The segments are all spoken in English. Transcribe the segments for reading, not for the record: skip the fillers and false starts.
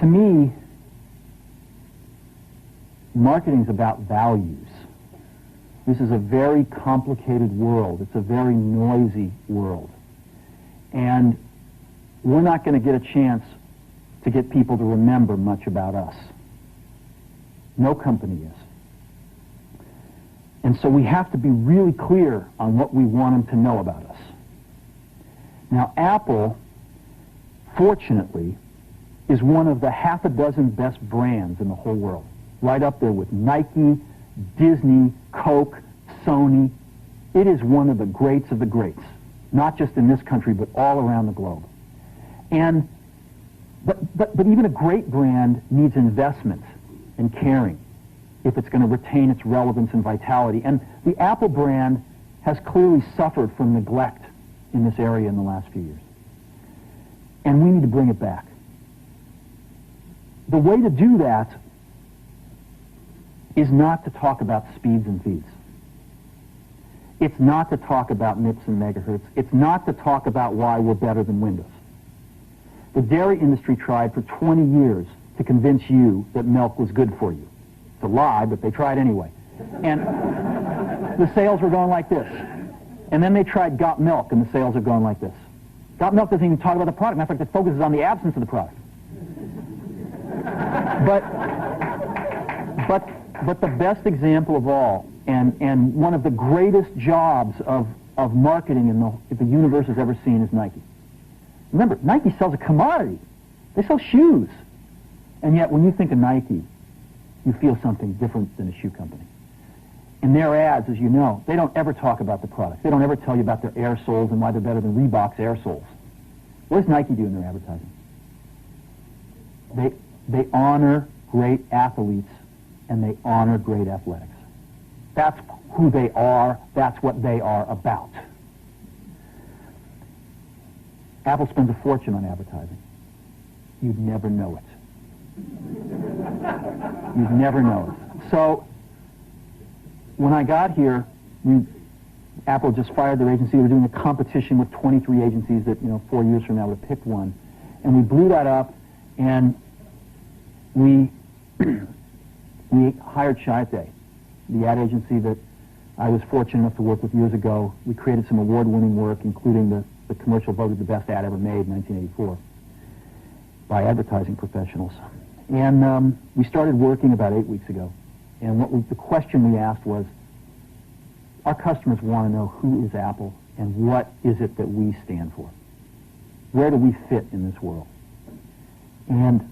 To me, marketing's about values. This is a very complicated world. It's a very noisy world. And we're not going to get a chance to get people to remember much about us. No company is. And so we have to be really clear on what we want them to know about us. Now, Apple, fortunately, is one of the half a dozen best brands in the whole world. Right up there with Nike, Disney, Coke, Sony. It is one of the greats of the greats, not just in this country, but all around the globe. And but even a great brand needs investment and caring if it's going to retain its relevance and vitality. And the Apple brand has clearly suffered from neglect in this area in the last few years. And we need to bring it back. The way to do that is not to talk about speeds and feeds. It's not to talk about MIPS and megahertz. It's not to talk about why we're better than Windows. The dairy industry tried for 20 years to convince you that milk was good for you. It's a lie, but they tried anyway. And the sales were going like this. And then they tried Got Milk, and the sales are going like this. Got Milk doesn't even talk about the product. Matter of fact, it focuses on the absence of the product. But the best example of all, and one of the greatest jobs of marketing the universe has ever seen is Nike. Remember, Nike sells a commodity. They sell shoes. And yet, when you think of Nike, you feel something different than a shoe company. In their ads, as you know, they don't ever talk about the product. They don't ever tell you about their air soles and why they're better than Reebok's air soles. What does Nike do in their advertising? They honor great athletes and they honor great athletics. That's who they are. That's what they are about. Apple spends a fortune on advertising. You'd never know it. You'd never know it. So, when I got here, Apple just fired their agency. They were doing a competition with 23 agencies that, 4 years from now would have picked one. And we blew that up, and we hired Chiat, the ad agency that I was fortunate enough to work with years ago. We created some award-winning work, including the commercial voted the best ad ever made in 1984 by advertising professionals. And we started working about 8 weeks ago. And the question we asked was, our customers want to know who is Apple and what is it that we stand for? Where do we fit in this world? And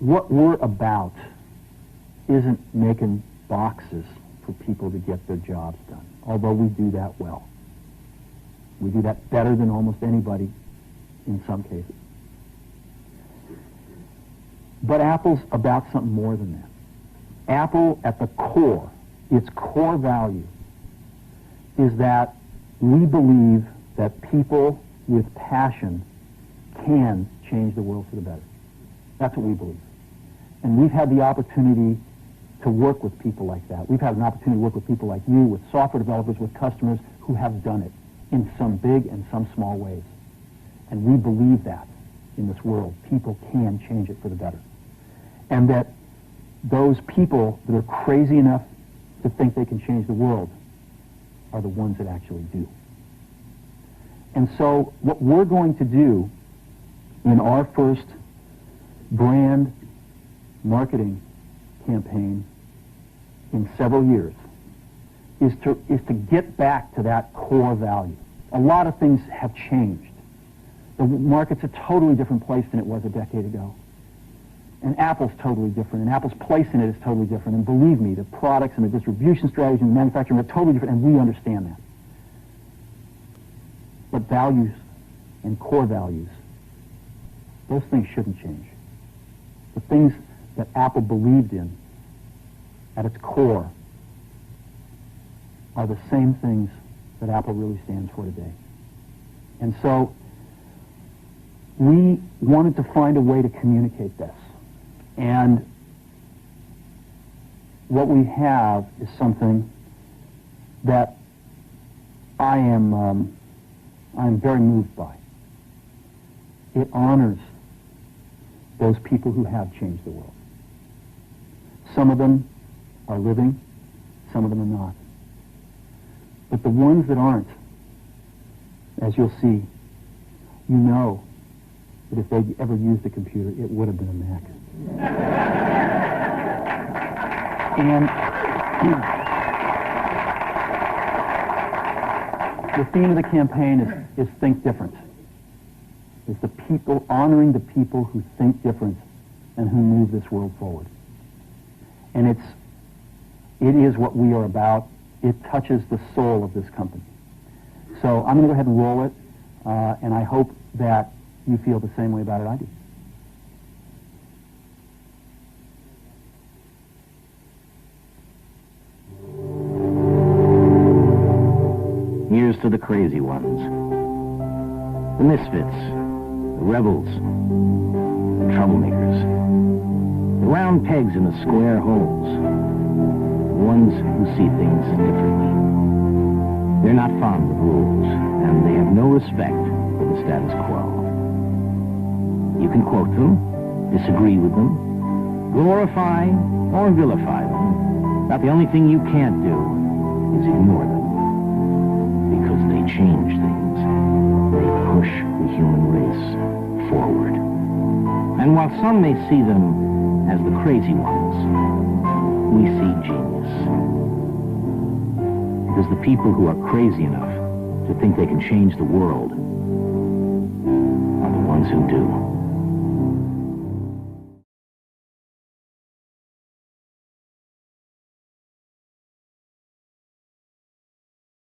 what we're about isn't making boxes for people to get their jobs done, although we do that well. We do that better than almost anybody in some cases. But Apple's about something more than that. Apple, at the core, its core value, is that we believe that people with passion can change the world for the better. That's what we believe. And we've had the opportunity to work with people like that. We've had an opportunity to work with people like you, with software developers, with customers who have done it in some big and some small ways. And we believe that in this world. People can change it for the better. And that those people that are crazy enough to think they can change the world are the ones that actually do. And so what we're going to do in our first brand marketing campaign in several years is to get back to that core value. A lot of things have changed. The market's a totally different place than it was a decade ago. And Apple's totally different, and Apple's place in it is totally different. And believe me, the products and the distribution strategy and the manufacturing are totally different, and we understand that. But values and core values, those things shouldn't change. The things that Apple believed in at its core are the same things that Apple really stands for today. And so we wanted to find a way to communicate this. And what we have is something that I'm very moved by. It honors those people who have changed the world. Some of them are living, some of them are not. But the ones that aren't, as you'll see, you know that if they'd ever used a computer, it would have been a Mac. And the theme of the campaign is Think Different. It's the people, honoring the people who think different and who move this world forward. And it is what we are about. It touches the soul of this company. So I'm going to go ahead and roll it, and I hope that you feel the same way about it I do. Here's to the crazy ones, the misfits, the rebels, the troublemakers, the round pegs in the square holes, the ones who see things differently. They're not fond of rules, and they have no respect for the status quo. You can quote them, disagree with them, glorify or vilify them, but the only thing you can't do is ignore them. Because they change things. They push the human race forward. And while some may see them as the crazy ones, we see genius. Because the people who are crazy enough to think they can change the world are the ones who do.